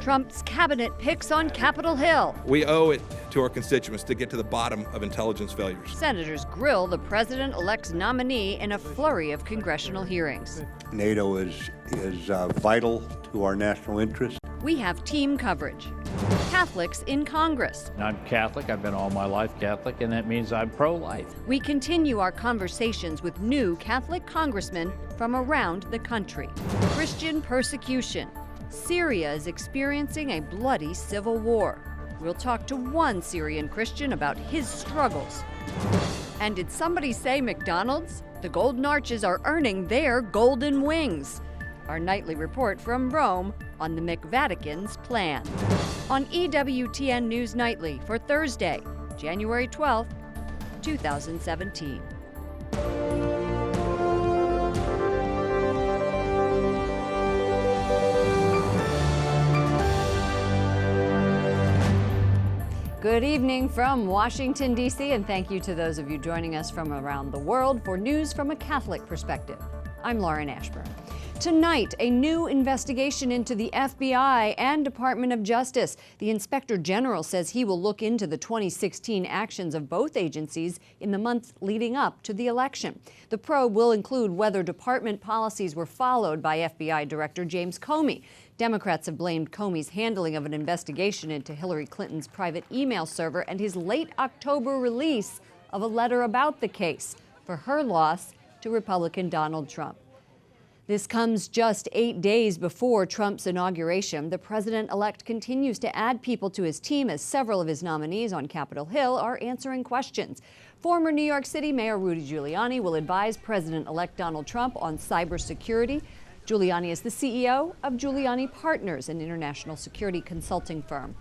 Trump's cabinet picks on Capitol Hill. We owe it to our constituents to get to the bottom of intelligence failures. Senators grill the president-elect's nominee in a flurry of congressional hearings. NATO is vital to our national interest. We have team coverage. Catholics in Congress. I'm Catholic. I've been all my life Catholic, and that means I'm pro-life. We continue our conversations with new Catholic congressmen from around the country. Christian persecution. Syria is experiencing a bloody civil war. We'll talk to one Syrian Christian about his struggles. And did somebody say McDonald's? The Golden Arches are earning their golden wings. Our nightly report from Rome on the Vatican's plan. On EWTN News Nightly for Thursday, January 12th, 2017. Good evening from Washington, D.C., and thank you to those of you joining us from around the world for news from a Catholic perspective. I'm Lauren Ashburn. Tonight, a new investigation into the FBI and Department of Justice. The Inspector General says he will look into the 2016 actions of both agencies in the months leading up to the election. The probe will include whether department policies were followed by FBI Director James Comey. Democrats have blamed Comey's handling of an investigation into Hillary Clinton's private email server and his late October release of a letter about the case for her loss to Republican Donald Trump. This comes just 8 days before Trump's inauguration. The president-elect continues to add people to his team as several of his nominees on Capitol Hill are answering questions. Former New York City Mayor Rudy Giuliani will advise President-elect Donald Trump on cybersecurity. Giuliani is the CEO of Giuliani Partners, an international security consulting firm.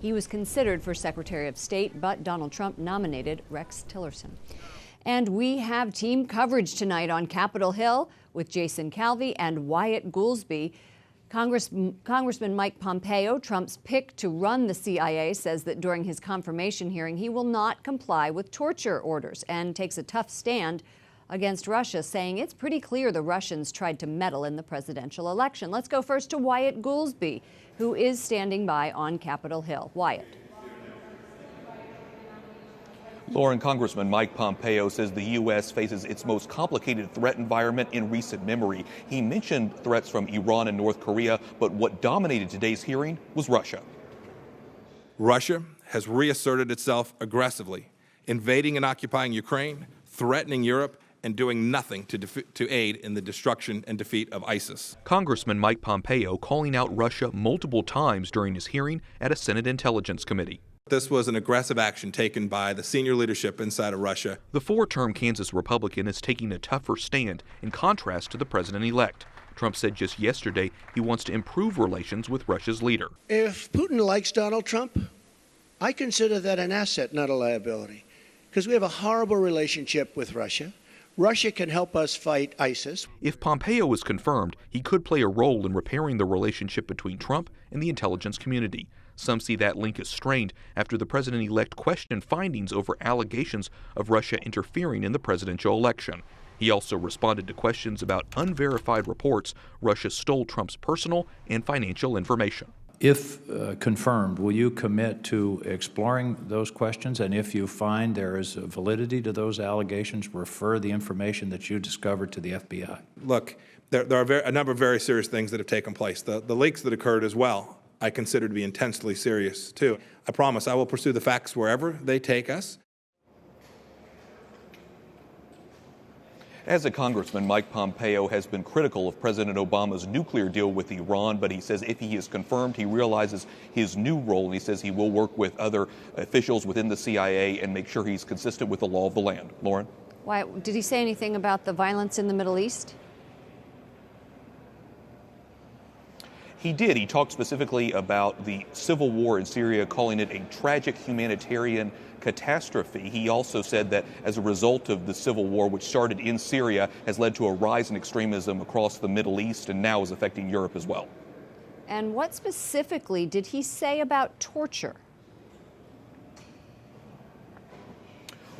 He was considered for Secretary of State, but Donald Trump nominated Rex Tillerson. And we have team coverage tonight on Capitol Hill with Jason Calvi and Wyatt Goolsbee. Congressman Mike Pompeo, Trump's pick to run the CIA, says that during his confirmation hearing, he will not comply with torture orders and takes a tough stand against Russia, saying it's pretty clear the Russians tried to meddle in the presidential election. Let's go first to Wyatt Goolsbee, who is standing by on Capitol Hill. Wyatt. Lauren, Congressman Mike Pompeo says the U.S. faces its most complicated threat environment in recent memory. He mentioned threats from Iran and North Korea, but what dominated today's hearing was Russia. Russia has reasserted itself aggressively, invading and occupying Ukraine, threatening Europe, and doing nothing to aid in the destruction and defeat of ISIS. Congressman Mike Pompeo calling out Russia multiple times during his hearing at a Senate Intelligence Committee. This was an aggressive action taken by the senior leadership inside of Russia. The four-term Kansas Republican is taking a tougher stand in contrast to the president-elect. Trump said just yesterday he wants to improve relations with Russia's leader. If Putin likes Donald Trump, I consider that an asset, not a liability, because we have a horrible relationship with Russia. Russia can help us fight ISIS. If Pompeo is confirmed, he could play a role in repairing the relationship between Trump and the intelligence community. Some see that link as strained after the president-elect questioned findings over allegations of Russia interfering in the presidential election. He also responded to questions about unverified reports Russia stole Trump's personal and financial information. If confirmed, will you commit to exploring those questions? And if you find there is validity to those allegations, refer the information that you discovered to the FBI? Look, there are a number of very serious things that have taken place. The leaks that occurred as well, I consider to be intensely serious, too. I promise I will pursue the facts wherever they take us. As a congressman, Mike Pompeo has been critical of President Obama's nuclear deal with Iran, but he says if he is confirmed, he realizes his new role, and he says he will work with other officials within the CIA and make sure he's consistent with the law of the land. Lauren? Why, did he say anything about the violence in the Middle East? He did. He talked specifically about the civil war in Syria, calling it a tragic humanitarian catastrophe. He also said that as a result of the civil war, which started in Syria, has led to a rise in extremism across the Middle East and now is affecting Europe as well. And what specifically did he say about torture?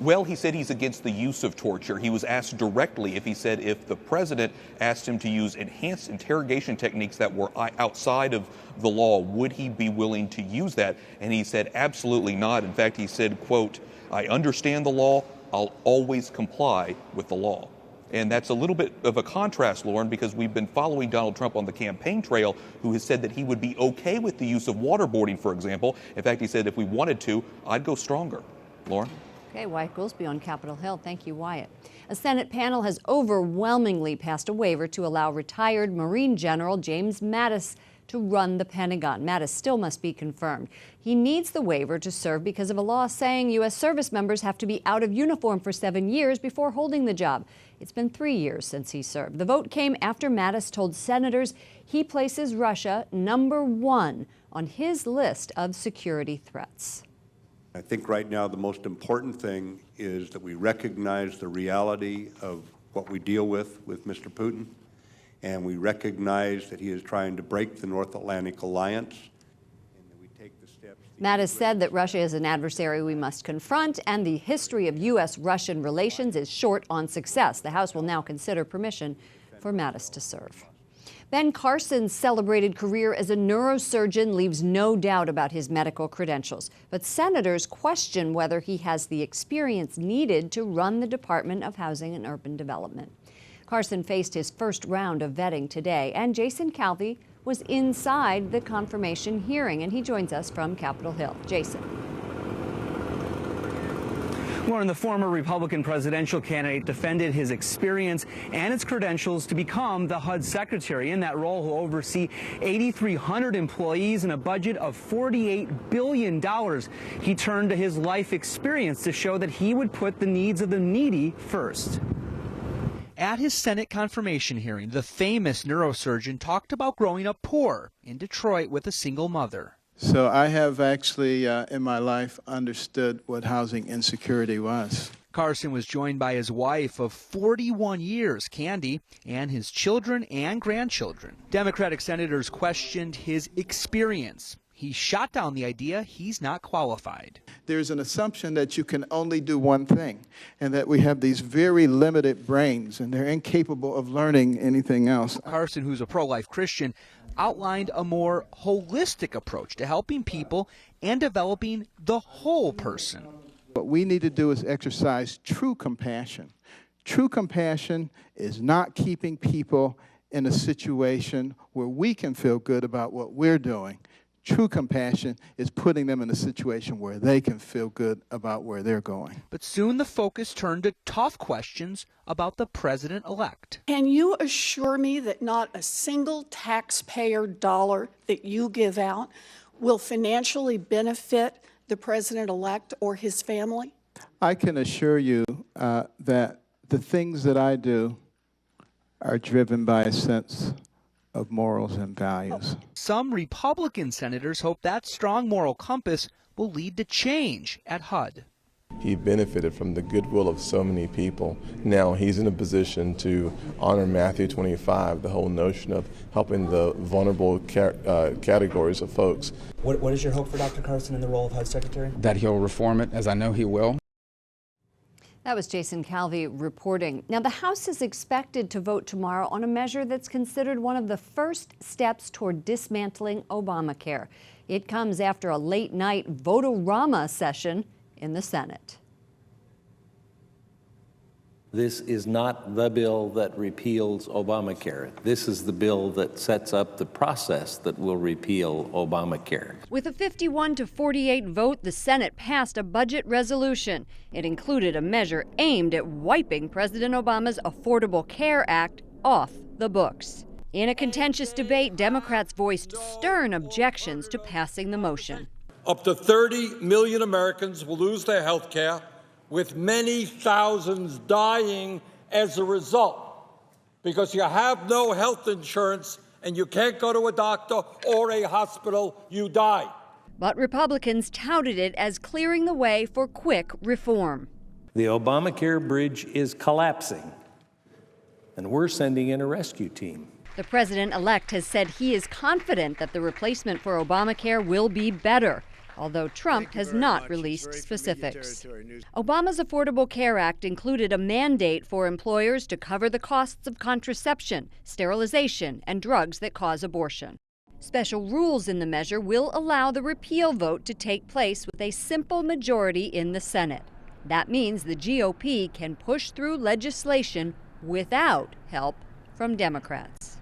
Well, he said he's against the use of torture. He was asked directly if the president asked him to use enhanced interrogation techniques that were outside of the law, would he be willing to use that? And he said absolutely not. In fact, he said, quote, "I understand the law. I'll always comply with the law." And that's a little bit of a contrast, Lauren, because we've been following Donald Trump on the campaign trail, who has said that he would be okay with the use of waterboarding, for example. In fact, he said if we wanted to, I'd go stronger. Lauren? Okay, Wyatt Goolsby on Capitol Hill. Thank you, Wyatt. A Senate panel has overwhelmingly passed a waiver to allow retired Marine General James Mattis to run the Pentagon. Mattis still must be confirmed. He needs the waiver to serve because of a law saying U.S. service members have to be out of uniform for 7 years before holding the job. It's been 3 years since he served. The vote came after Mattis told senators he places Russia #1 on his list of security threats. I think right now the most important thing is that we recognize the reality of what we deal with Mr. Putin, and we recognize that he is trying to break the North Atlantic Alliance, and that we take the steps. Mattis said that Russia is an adversary we must confront, and the history of U.S.-Russian relations is short on success. The House will now consider permission for Mattis to serve. Ben Carson's celebrated career as a neurosurgeon leaves no doubt about his medical credentials, but senators question whether he has the experience needed to run the Department of Housing and Urban Development. Carson faced his first round of vetting today, and Jason Calvi was inside the confirmation hearing, and he joins us from Capitol Hill. Jason. Lauren, the former Republican presidential candidate defended his experience and his credentials to become the HUD secretary. In that role, he'll oversee 8,300 employees and a budget of $48 billion. He turned to his life experience to show that he would put the needs of the needy first. At his Senate confirmation hearing, the famous neurosurgeon talked about growing up poor in Detroit with a single mother. So I have actually, in my life, understood what housing insecurity was. Carson was joined by his wife of 41 years, Candy, and his children and grandchildren. Democratic senators questioned his experience. He shot down the idea he's not qualified. There's an assumption that you can only do one thing, and that we have these very limited brains, and they're incapable of learning anything else. Carson, who's a pro-life Christian, outlined a more holistic approach to helping people and developing the whole person. What we need to do is exercise true compassion. True compassion is not keeping people in a situation where we can feel good about what we're doing. True compassion is putting them in a situation where they can feel good about where they're going. But soon the focus turned to tough questions about the president-elect. Can you assure me that not a single taxpayer dollar that you give out will financially benefit the president-elect or his family? I can assure you that the things that I do are driven by a sense of morals and values. Some Republican senators hope that strong moral compass will lead to change at HUD. He benefited from the goodwill of so many people. Now he's in a position to honor Matthew 25, the whole notion of helping the vulnerable categories of folks. What is your hope for Dr. Carson in the role of HUD Secretary? That he'll reform it, as I know he will. That was Jason Calvi reporting. Now, the House is expected to vote tomorrow on a measure that's considered one of the first steps toward dismantling Obamacare. It comes after a late-night vote-a-rama session in the Senate. This is not the bill that repeals Obamacare. This is the bill that sets up the process that will repeal Obamacare. With a 51-48 vote, the Senate passed a budget resolution. It included a measure aimed at wiping President Obama's Affordable Care Act off the books. In a contentious debate, Democrats voiced stern objections to passing the motion. Up to 30 million Americans will lose their health care, with many thousands dying as a result, because you have no health insurance and you can't go to a doctor or a hospital, you die. But Republicans touted it as clearing the way for quick reform. The Obamacare bridge is collapsing, and we're sending in a rescue team. The president-elect has said he is confident that the replacement for Obamacare will be better. although Trump has not released specifics. Obama's Affordable Care Act included a mandate for employers to cover the costs of contraception, sterilization, and drugs that cause abortion. Special rules in the measure will allow the repeal vote to take place with a simple majority in the Senate. That means the GOP can push through legislation without help from Democrats.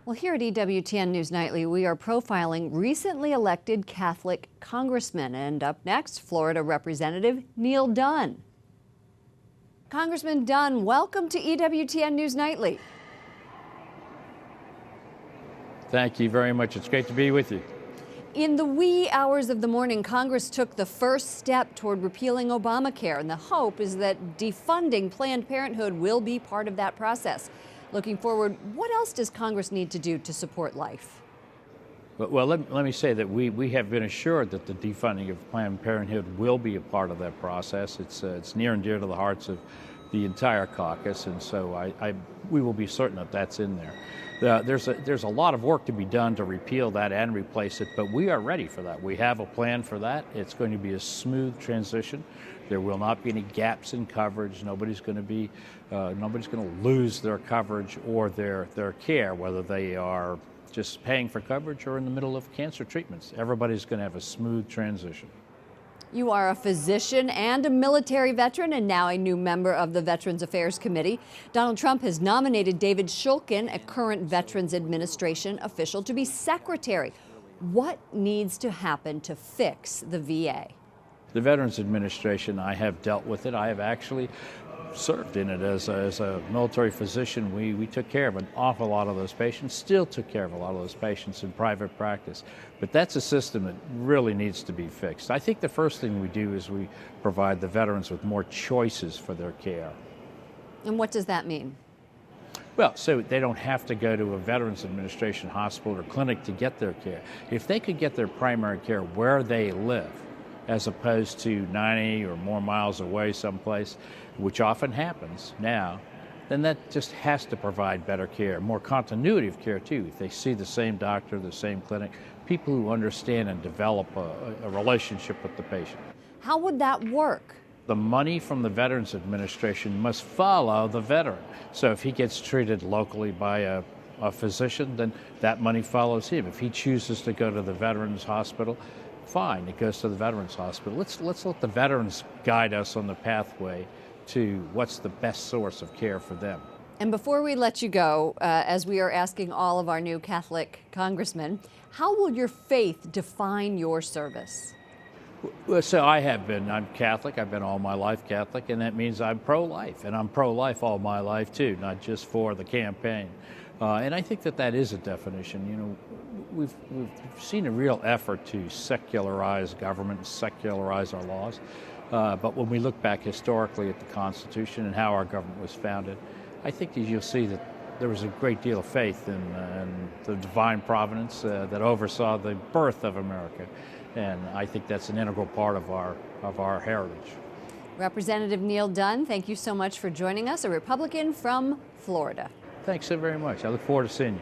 Well, here at EWTN News Nightly, we are profiling recently elected Catholic congressmen. And up next, Florida Representative Neil Dunn. Congressman Dunn, welcome to EWTN News Nightly. Thank you very much. It's great to be with you. In the wee hours of the morning, Congress took the first step toward repealing Obamacare, and the hope is that defunding Planned Parenthood will be part of that process. Looking forward, what else does Congress need to do to support life? Well, let me say that we have been assured that the defunding of Planned Parenthood will be a part of that process. It's near and dear to the hearts of the entire caucus, and so we will be certain that that's in there. There's a lot of work to be done to repeal that and replace it, but we are ready for that. We have a plan for that. It's going to be a smooth transition. There will not be any gaps in coverage. Nobody's going to lose their coverage or their care, whether they are just paying for coverage or in the middle of cancer treatments. Everybody's going to have a smooth transition. You are a physician and a military veteran and now a new member of the Veterans Affairs Committee. Donald Trump has nominated David Shulkin, a current Veterans Administration official, to be secretary. What needs to happen to fix the VA? The Veterans Administration, I have dealt with it. I have actually served in it as a military physician. We took care of an awful lot of those patients, still took care of a lot of those patients in private practice. But that's a system that really needs to be fixed. I think the first thing we do is we provide the veterans with more choices for their care. And what does that mean? Well, so they don't have to go to a Veterans Administration hospital or clinic to get their care. If they could get their primary care where they live, as opposed to 90 or more miles away someplace, which often happens now, then that just has to provide better care, more continuity of care too. If they see the same doctor, the same clinic, people who understand and develop a relationship with the patient. How would that work? The money from the Veterans Administration must follow the veteran. So if he gets treated locally by a physician, then that money follows him. If he chooses to go to the Veterans Hospital, fine, it goes to the Veterans Hospital. Let's let the veterans guide us on the pathway to what's the best source of care for them. And before we let you go, as we are asking all of our new Catholic congressmen, how will your faith define your service? Well, so I'm Catholic, I've been all my life Catholic, and that means I'm pro-life, and I'm pro-life all my life too, not just for the campaign. And I think that is a definition. You know, we've seen a real effort to secularize government and secularize our laws. But when we look back historically at the Constitution and how our government was founded, I think you'll see that there was a great deal of faith in the divine providence that oversaw the birth of America. And I think that's an integral part of our heritage. Representative Neil Dunn, thank you so much for joining us, a Republican from Florida. Thanks so very much. I look forward to seeing you.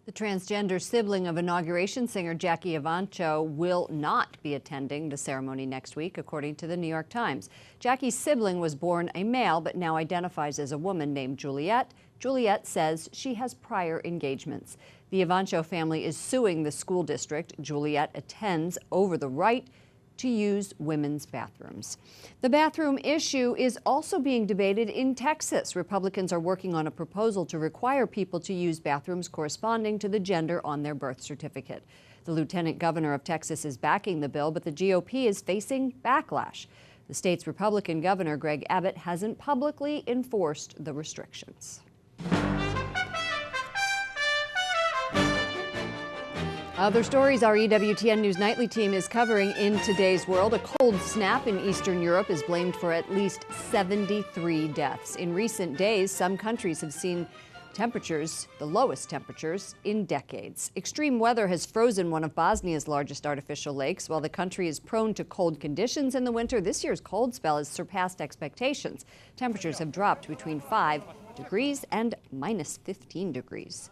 The transgender sibling of inauguration singer Jackie Evancho will not be attending the ceremony next week, according to the New York Times. Jackie's sibling was born a male, but now identifies as a woman named Juliet. Juliet says she has prior engagements. The Evancho family is suing the school district Juliet attends over the right to use women's bathrooms. The bathroom issue is also being debated in Texas. Republicans are working on a proposal to require people to use bathrooms corresponding to the gender on their birth certificate. The lieutenant governor of Texas is backing the bill, but the GOP is facing backlash. The state's Republican governor, Greg Abbott, hasn't publicly enforced the restrictions. Other stories our EWTN News Nightly team is covering in today's world. A cold snap in Eastern Europe is blamed for at least 73 deaths. In recent days, some countries have seen temperatures, the lowest temperatures in decades. Extreme weather has frozen one of Bosnia's largest artificial lakes. While the country is prone to cold conditions in the winter, this year's cold spell has surpassed expectations. Temperatures have dropped between 5 degrees and minus 15 degrees.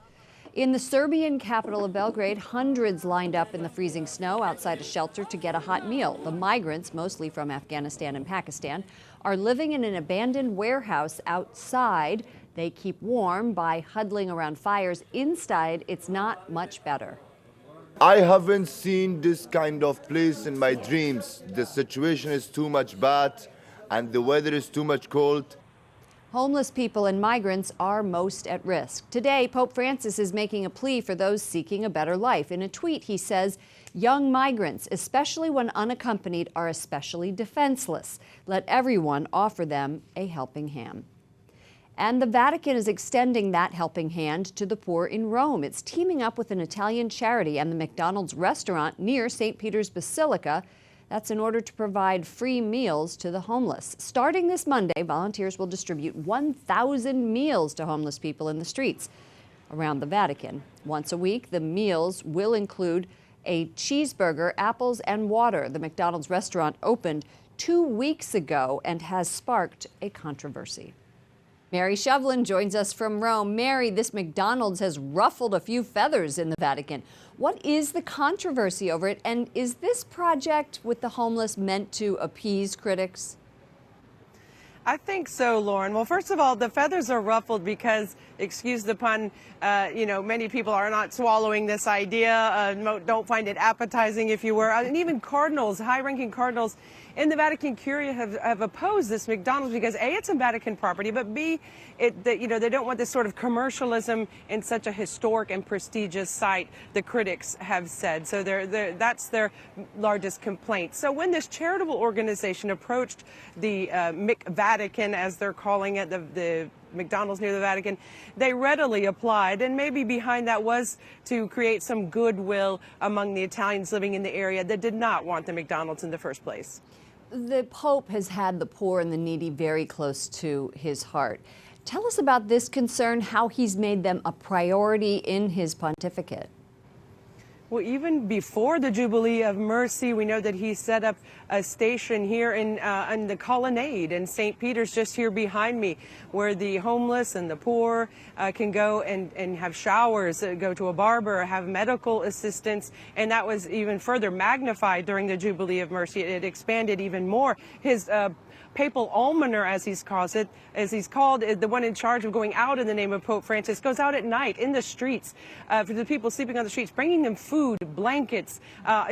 In the Serbian capital of Belgrade, hundreds lined up in the freezing snow outside a shelter to get a hot meal. The migrants, mostly from Afghanistan and Pakistan, are living in an abandoned warehouse outside. They keep warm by huddling around fires. Inside, it's not much better. I haven't seen this kind of place in my dreams. The situation is too much bad and the weather is too much cold. Homeless people and migrants are most at risk. Today, Pope Francis is making a plea for those seeking a better life. In a tweet, he says, young migrants, especially when unaccompanied, are especially defenseless. Let everyone offer them a helping hand. And the Vatican is extending that helping hand to the poor in Rome. It's teaming up with an Italian charity and the McDonald's restaurant near St. Peter's Basilica. That's in order to provide free meals to the homeless. Starting this Monday, volunteers will distribute 1,000 meals to homeless people in the streets around the Vatican. Once a week, the meals will include a cheeseburger, apples, and water. The McDonald's restaurant opened 2 weeks ago and has sparked a controversy. Mary Shovlin joins us from Rome. Mary, this McDonald's has ruffled a few feathers in the Vatican. What is the controversy over it, and is this project with the homeless meant to appease critics? I think so, Lauren. Well, first of all, the feathers are ruffled because, excuse the pun, many people are not swallowing this idea, don't find it appetizing, if you were. And even cardinals, high-ranking cardinals in the Vatican Curia have opposed this McDonald's because A, it's a Vatican property, but B, they don't want this sort of commercialism in such a historic and prestigious site, the critics have said. So that's their largest complaint. So when this charitable organization approached the McVatican, as they're calling it, the McDonald's near the Vatican, they readily applied, and maybe behind that was to create some goodwill among the Italians living in the area that did not want the McDonald's in the first place. The Pope has had the poor and the needy very close to his heart. Tell us about this concern, how he's made them a priority in his pontificate. Well, even before the Jubilee of Mercy, we know that he set up a station here in the colonnade in St. Peter's, just here behind me, where the homeless and the poor can go and have showers, go to a barber, have medical assistance. And that was even further magnified during the Jubilee of Mercy. It expanded even more. His papal almoner, as he's called, the one in charge of going out in the name of Pope Francis, goes out at night in the streets for the people sleeping on the streets, bringing them food, blankets.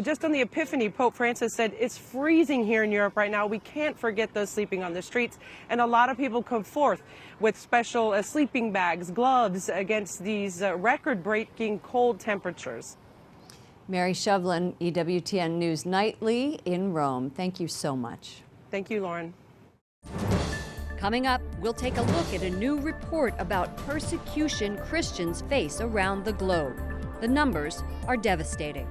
Just on the Epiphany, Pope Francis said, it's freezing here in Europe right now. We can't forget those sleeping on the streets. And a lot of people come forth with special sleeping bags, gloves against these record-breaking cold temperatures. Mary Shovlin, EWTN News Nightly in Rome. Thank you so much. Thank you, Lauren. Coming up, we'll take a look at a new report about persecution Christians face around the globe. The numbers are devastating.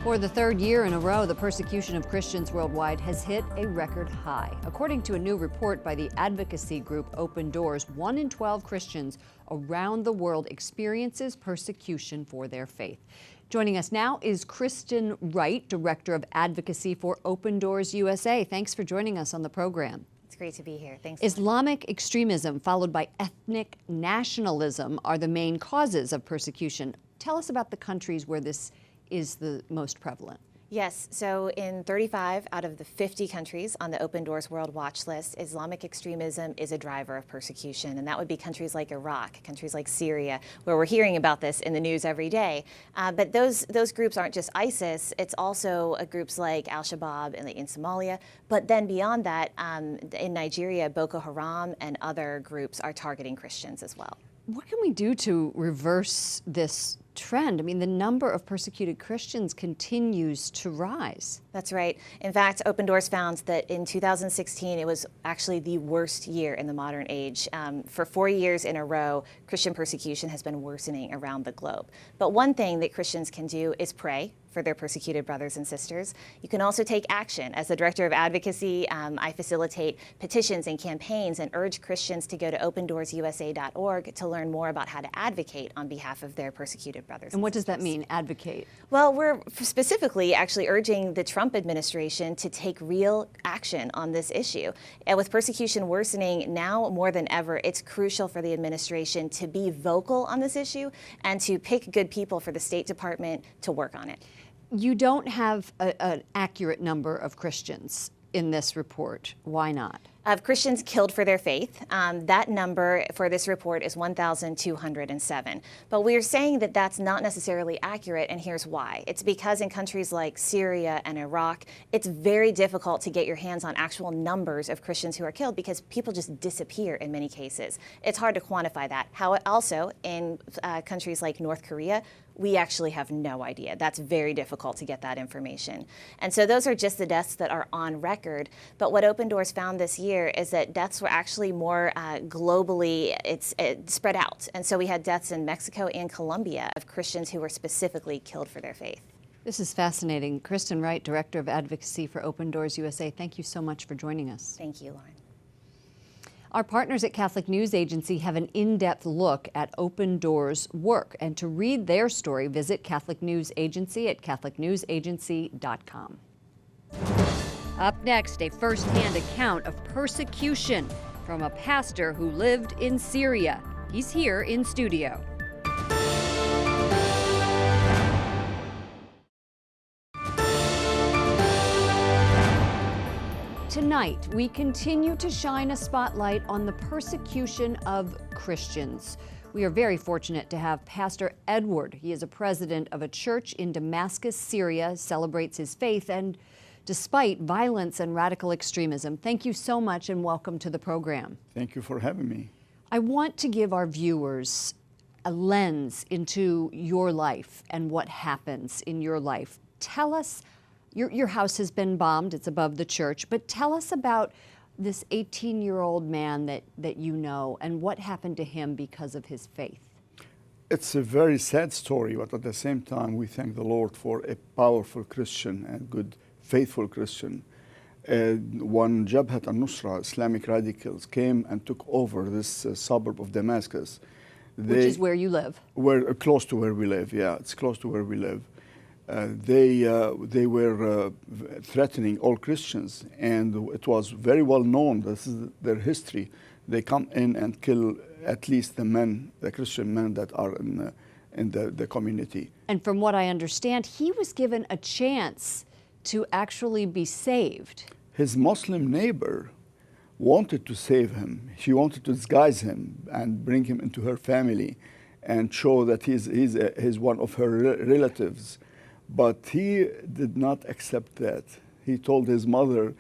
For the third year in a row, the persecution of Christians worldwide has hit a record high. According to a new report by the advocacy group Open Doors, 1 in 12 Christians around the world experiences persecution for their faith. Joining us now is Kristen Wright, Director of Advocacy for Open Doors USA. Thanks for joining us on the program. It's great to be here. Thanks. Islamic extremism followed by ethnic nationalism are the main causes of persecution. Tell us about the countries where this is the most prevalent. Yes, so in 35 out of the 50 countries on the Open Doors World Watch List, Islamic extremism is a driver of persecution, and that would be countries like Iraq, countries like Syria, where we're hearing about this in the news every day. But those groups aren't just ISIS, it's also groups like Al-Shabaab in Somalia, but then beyond that, in Nigeria, Boko Haram and other groups are targeting Christians as well. What can we do to reverse this trend? I mean, the number of persecuted Christians continues to rise. That's right. In fact, Open Doors found that in 2016, it was actually the worst year in the modern age. For 4 years in a row, Christian persecution has been worsening around the globe. But one thing that Christians can do is pray for their persecuted brothers and sisters. You can also take action. As the Director of Advocacy, I facilitate petitions and campaigns and urge Christians to go to opendoorsusa.org to learn more about how to advocate on behalf of their persecuted brothers and what sisters. does that mean, advocate? Well, we're specifically actually urging the Trump administration to take real action on this issue. And with persecution worsening now more than ever, it's crucial for the administration to be vocal on this issue and to pick good people for the State Department to work on it. You don't have an accurate number of Christians in this report. Why not? Of Christians killed for their faith. That number for this report is 1,207. But we're saying that that's not necessarily accurate, and here's why. It's because in countries like Syria and Iraq, it's very difficult to get your hands on actual numbers of Christians who are killed because people just disappear in many cases. It's hard to quantify that. How also in countries like North Korea, we actually have no idea. That's very difficult to get that information. And so those are just the deaths that are on record. But what Open Doors found this year is that deaths were actually more globally, it's spread out. And so we had deaths in Mexico and Colombia of Christians who were specifically killed for their faith. This is fascinating. Kristen Wright, Director of Advocacy for Open Doors USA, thank you so much for joining us. Thank you, Lauren. Our partners at Catholic News Agency have an in-depth look at Open Doors' work. And to read their story, visit Catholic News Agency at catholicnewsagency.com. Up next, a first-hand account of persecution from a pastor who lived in Syria. He's here in studio. Tonight, we continue to shine a spotlight on the persecution of Christians. We are very fortunate to have Pastor Edward. He is a president of a church in Damascus, Syria, celebrates his faith, and despite violence and radical extremism. Thank you so much and welcome to the program. Thank you for having me. I want to give our viewers a lens into your life and what happens in your life. Tell us, your house has been bombed, it's above the church, but tell us about this 18-year-old man that you know and what happened to him because of his faith. It's a very sad story, but at the same time, we thank the Lord for a powerful Christian and good, faithful Christian. When Jabhat al-Nusra, Islamic radicals, came and took over this suburb of Damascus. Which is where you live? Close to where we live, yeah, it's close to where we live. They were threatening all Christians, and it was very well known. This is their history. They come in and kill at least the men, the Christian men that are in the community. And from what I understand, he was given a chance to actually be saved. His Muslim neighbor wanted to save him. She wanted to disguise him and bring him into her family and show that he's one of her relatives. But he did not accept that. He told his mother,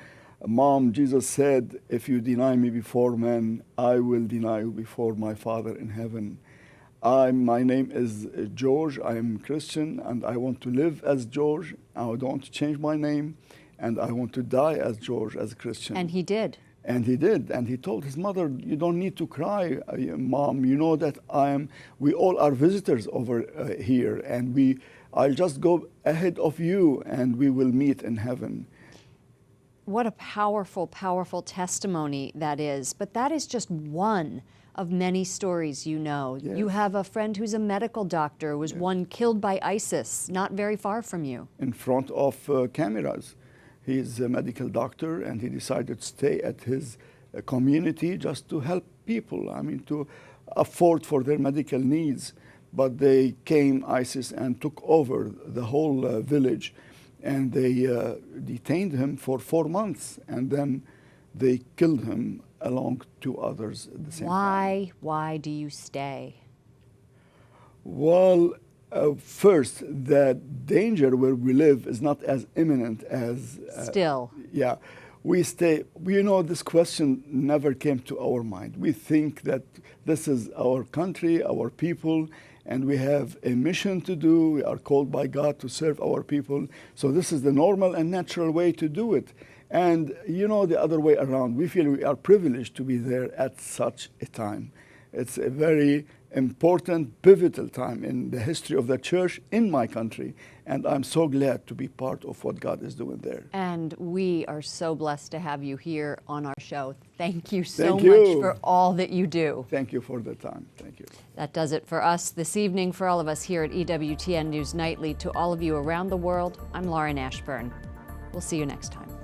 "Mom, Jesus said, if you deny me before men, I will deny you before my Father in heaven. My name is George, I am Christian, and I want to live as George. I don't want to change my name, and I want to die as George, as a Christian." And he did. And he did. And he told his mother, "You don't need to cry, Mom. You know that we all are visitors over here, and I'll just go ahead of you, and we will meet in heaven." What a powerful, powerful testimony that is. But that is just one of many stories you know. Yes. You have a friend who's a medical doctor, was one killed by ISIS, not very far from you. In front of cameras. He's a medical doctor, and he decided to stay at his community just to help people, to afford for their medical needs. But they came, ISIS, and took over the whole village, and they detained him for 4 months, and then they killed him along 2 others at the same time. Why do you stay? Well, first, the danger where we live is not as imminent as... Still. Yeah. We stay, this question never came to our mind. We think that this is our country, our people, and we have a mission to do. We are called by God to serve our people. So this is the normal and natural way to do it. And the other way around, we feel we are privileged to be there at such a time. It's a very important, pivotal time in the history of the church in my country. And I'm so glad to be part of what God is doing there. And we are so blessed to have you here on our show. Thank you so Thank much you. for all that you do. Thank you for the time. Thank you. That does it for us this evening. For all of us here at EWTN News Nightly, to all of you around the world, I'm Lauren Ashburn. We'll see you next time.